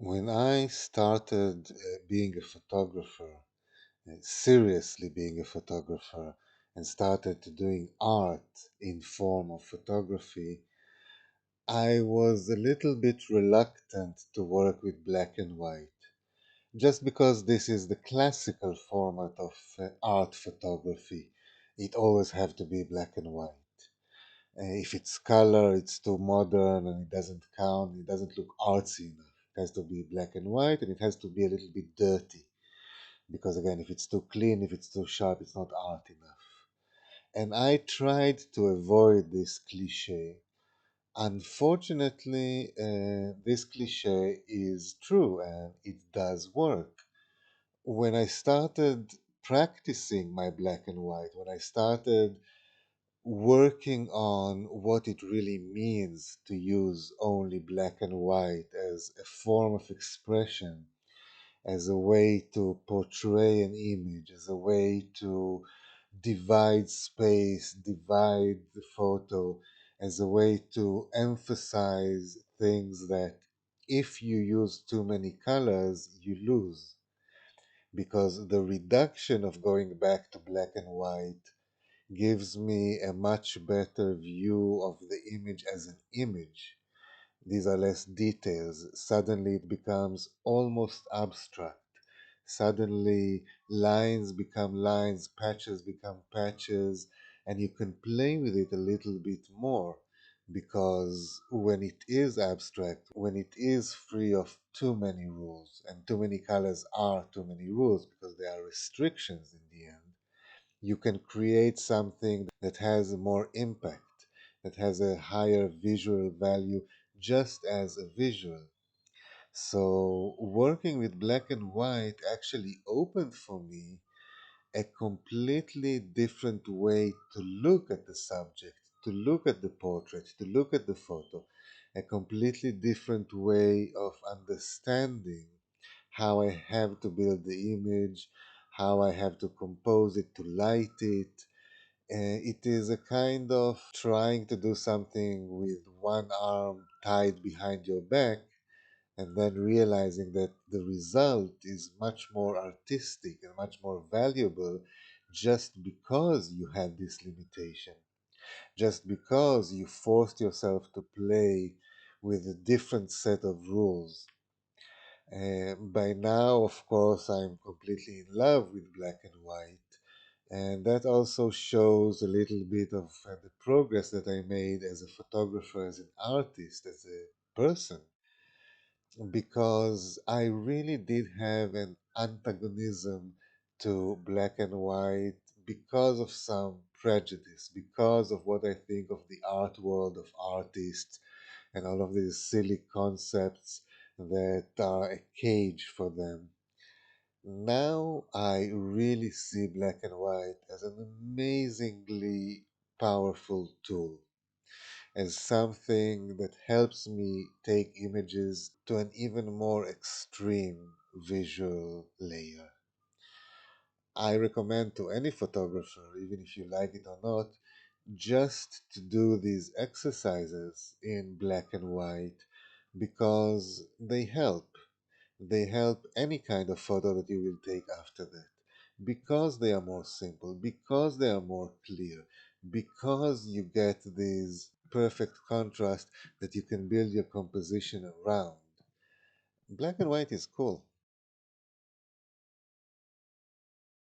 When I started being a photographer, seriously being a photographer, and started doing art in form of photography, I was a little bit reluctant to work with black and white, just because this is the classical format of art photography. It always have to be black and white. If it's color, it's too modern and it doesn't count. It doesn't look artsy enough. It has to be black and white, and it has to be a little bit dirty. Because again, if it's too clean, if it's too sharp, it's not art enough. And I tried to avoid this cliche. Unfortunately, this cliche is true and it does work. When I started practicing my black and white, when I started working on what it really means to use only black and white as a form of expression, as a way to portray an image, as a way to divide space, divide the photo, as a way to emphasize things that if you use too many colors, you lose. Because the reduction of going back to black and white gives me a much better view of the image as an image. These are less details. Suddenly it becomes almost abstract. Suddenly lines become lines, patches become patches, and you can play with it a little bit more. Because when it is abstract, when it is free of too many rules, and too many colors are too many rules because they are restrictions in the end, you can create something that has more impact, that has a higher visual value just as a visual. So, working with black and white actually opened for me a completely different way to look at the subject, to look at the portrait, to look at the photo, a completely different way of understanding how I have to build the image, how I have to compose it, to light it. It is a kind of trying to do something with one arm tied behind your back and then realizing that the result is much more artistic and much more valuable just because you had this limitation, just because you forced yourself to play with a different set of rules. By now, of course, I'm completely in love with black and white. And that also shows a little bit of the progress that I made as a photographer, as an artist, as a person, because I really did have an antagonism to black and white because of some prejudice, because of what I think of the art world of artists and all of these silly concepts that are a cage for them. Now I really see black and white as an amazingly powerful tool, as something that helps me take images to an even more extreme visual layer. I recommend to any photographer, even if you like it or not, just to do these exercises in black and white because they help. They help any kind of photo that you will take after that because they are more simple, because they are more clear, because you get this perfect contrast that you can build your composition around. Black and white is cool.